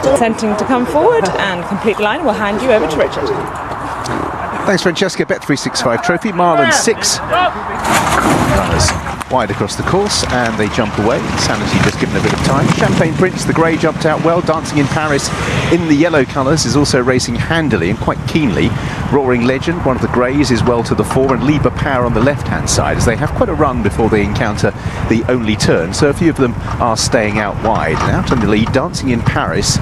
Consenting to come forward and complete the line, we'll hand you over to Richard. Thanks, Francesca. Bet365 Trophy, mile and 6. Runners wide across the course, and they jump away. Insanity just given a bit of time. Champagne Prince, the grey, jumped out well. Dancing in Paris in the yellow colours is also racing handily and quite keenly. Roaring Legend, one of the greys, is well to the fore, and Liber Power on the left-hand side, as they have quite a run before they encounter the only turn. So a few of them are staying out wide. And out in the lead, Dancing in Paris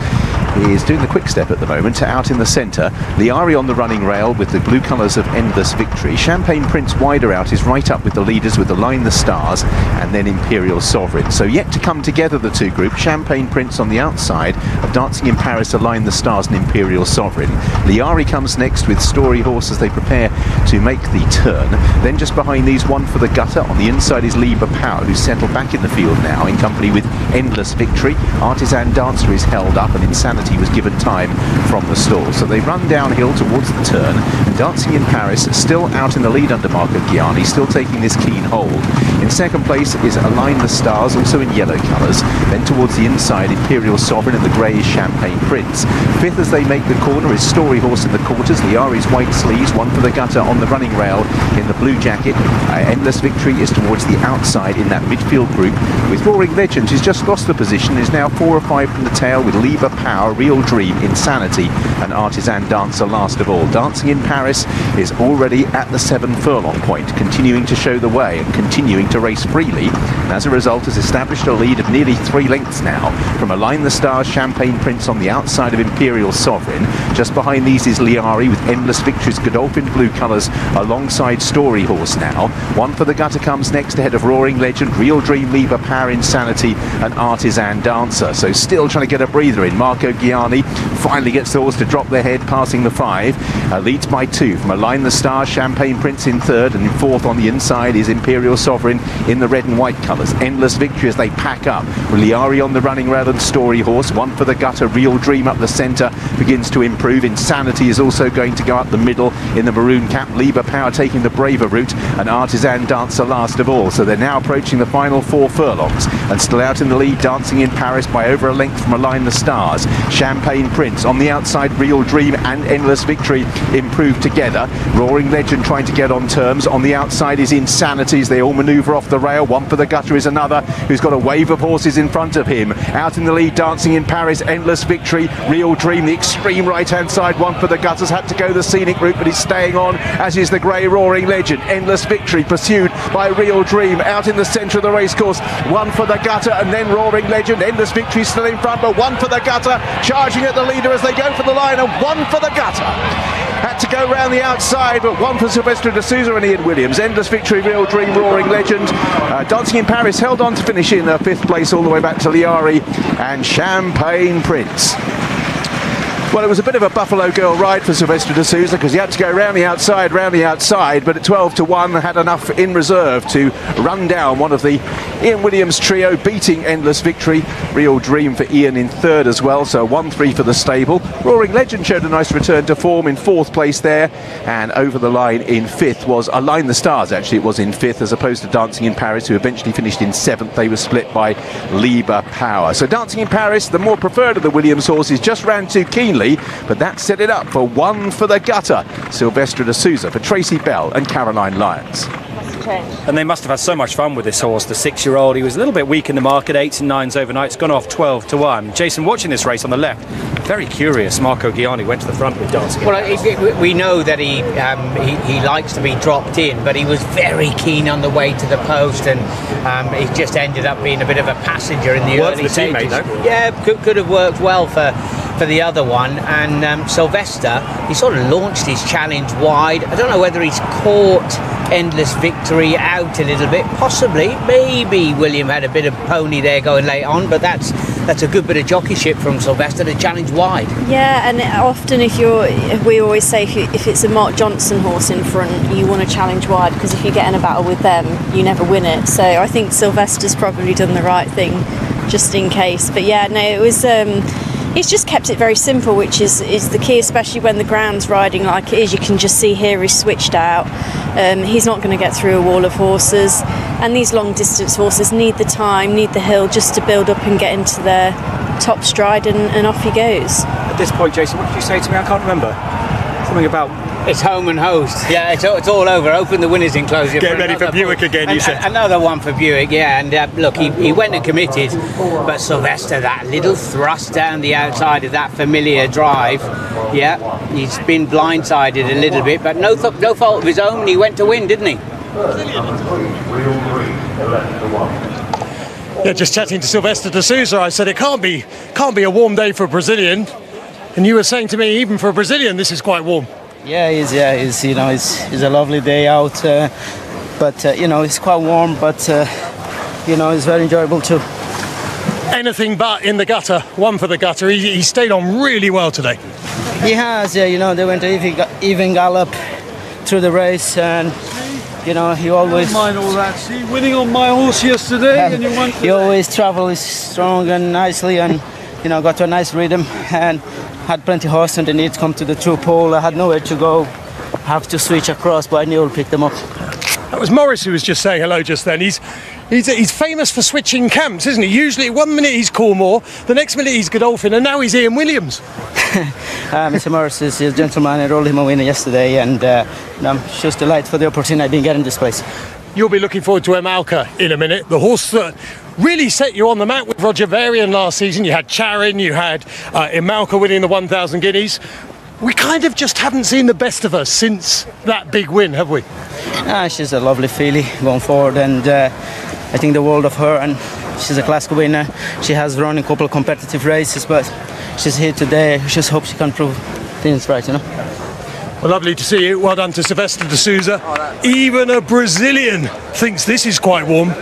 is doing the quick step at the moment, out in the centre. Liari on the running rail with the blue colours of Endless Victory. Champagne Prince wider out is right up with the leaders with the Line the Stars and then Imperial Sovereign. So yet to come together, the two groups. Champagne Prince on the outside of Dancing in Paris, Align the Stars and Imperial Sovereign. Liari comes next with Story Horse as they prepare to make the turn. Then just behind these, One for the Gutter. On the inside is Liber Power, who's settled back in the field now in company with Endless Victory. Artisan Dancer is held up and Insanity was given time from the stall. So they run downhill towards the turn. And Dancing in Paris still out in the lead under Marco Gianni, still taking this keen hold. In second place is Align the Stars, also in yellow colours. Then towards the inside, Imperial Sovereign, and the grey is Champagne Prince. Fifth as they make the corner is Story Horse in the quarters. Liari's white sleeves, One for the Gutter on the running rail in the blue jacket. Endless Victory is towards the outside in that midfield group, with Roaring Legend, who's just lost the position, is now 4 or 5 from the tail, with Liber Power, Real Dream, Insanity and Artisan Dancer last of all. Dancing in Paris is already at the 7 furlong point, continuing to show the way and continuing to race freely, and as a result has established a lead of nearly 3 lengths now from Align the Stars, Champagne Prince on the outside of Imperial Sovereign. Just behind these is Liari with Endless Victory's Godolphin blue colours alongside Story Horse now. One for the Gutter comes next ahead of Roaring Legend, Real Dream, Liber Power, Insanity and Artisan Dancer. So still trying to get a breather in. Marco Gianni finally gets the horse to drop their head, passing the 5. Leads by 2 from Align the Stars, Champagne Prince in third, and in fourth on the inside is Imperial Sovereign in the red and white colours. Endless Victory as they pack up. Liari on the running rail and Story Horse. One for the Gutter, Real Dream up the centre begins to improve. Insanity is also going to go up the middle in the maroon cap. Liber Power taking the braver route, and Artisan Dancer last of all. So they're now approaching the final 4 furlongs and still out in the lead, Dancing in Paris by over a length from Align the Stars. Champagne Prince on the outside, Real Dream and Endless Victory improved together. Roaring Legend trying to get on terms. On the outside is Insanity as they all manoeuvre off the rail. One for the Gutter is another who's got a wave of horses in front of him. Out in the lead, Dancing in Paris, Endless Victory, Real Dream, the extreme right hand side. One for the Gutter's had to go the scenic route, but he's staying on, as is the grey Roaring Legend. Endless Victory pursued by Real Dream out in the centre of the racecourse. One for the Gutter and then Roaring Legend. Endless Victory still in front, but One for the Gutter charging at the leader as they go for the line, and One for the Gutter had to go round the outside, but one for Silvestre de Souza and Ian Williams. Endless Victory, Real Dream, Roaring Legend. Dancing in Paris held on to finish in 5th place all the way back to Liari and Champagne Prince. Well, it was a bit of a Buffalo Girl ride for Silvestre de Souza because he had to go round the outside, but at 12 to 1 had enough in reserve to run down one of the Ian Williams trio, beating Endless Victory. Real Dream for Ian in third as well, so 1-3 for the stable. Roaring Legend showed a nice return to form in 4th place there, and over the line in 5th was Align the Stars. Actually, it was in 5th as opposed to Dancing in Paris, who eventually finished in 7th. They were split by Liber Power. So Dancing in Paris, the more preferred of the Williams horses, just ran too keenly, but that set it up for One for the Gutter. Silvestre de Souza for Tracy Bell and Caroline Lyons. And they must have had so much fun with this horse, the 6-year-old. He was a little bit weak in the market, 8s and 9s overnight. It's gone off 12 to 1. Jason, watching this race on the left, very curious. Marco Gianni went to the front with Dancing. Well, we know that he likes to be dropped in, but he was very keen on the way to the post, and he just ended up being a bit of a passenger in the early stages. Teammate, though. Yeah, could have worked well for the other one. And Silvestre, he sort of launched his challenge wide. I don't know whether he's caught Endless Victory out a little bit, possibly. Maybe William had a bit of pony there going late on, but that's a good bit of jockeyship from Silvestre to challenge wide. Yeah, and often we always say if it's a Mark Johnson horse in front, you want to challenge wide, because if you get in a battle with them, you never win it. So I think Sylvester's probably done the right thing just in case. But yeah, no, it was. He's just kept it very simple, which is the key, especially when the ground's riding like it is. You can just see here he's switched out. He's not going to get through a wall of horses, and these long distance horses need the time, need the hill just to build up and get into their top stride, and off he goes. At this point, Jason, what did you say to me? I can't remember. Something about... It's home and host. Yeah, it's all over. Open the winners enclosure. Get ready for Buick again, you said. Another one for Buick, yeah. And look, he went and committed, but Sylvester, that little thrust down the outside of that familiar drive, yeah, he's been blindsided a little bit, but no fault of his own. He went to win, didn't he? Yeah, just chatting to Sylvester de Sousa, I said it can't be a warm day for a Brazilian, and you were saying to me, even for a Brazilian, this is quite warm. Yeah, it's a lovely day out, but it's quite warm, but it's very enjoyable too. Anything but in the gutter, one for the gutter. He stayed on really well today. He has, yeah. They went to even gallop through the race, and he always. Mind all that. See, winning on my horse yesterday, and you won. He always travels strong and nicely, and got to a nice rhythm, and had plenty of horse underneath. Come to the true pole. I had nowhere to go. Have to switch across, but I knew I'll pick them up. That was Morris who was just saying hello just then. He's famous for switching camps, isn't he? Usually 1 minute he's Coolmore, the next minute he's Godolphin, and now he's Ian Williams. Mr. Morris is a gentleman. I rolled him a winner yesterday, and I'm just delighted for the opportunity I didn't get in this place. You'll be looking forward to Emalka in a minute. The horse that really set you on the map with Roger Varian last season. You had Charin, you had Emalka winning the 1,000 guineas. We kind of just haven't seen the best of her since that big win, have we? She's a lovely filly going forward, and I think the world of her, and she's a classic winner. She has run a couple of competitive races, but she's here today. I just hope she can prove things right, Well, lovely to see you. Well done to Sylvester de Sousa. Even a Brazilian thinks this is quite warm.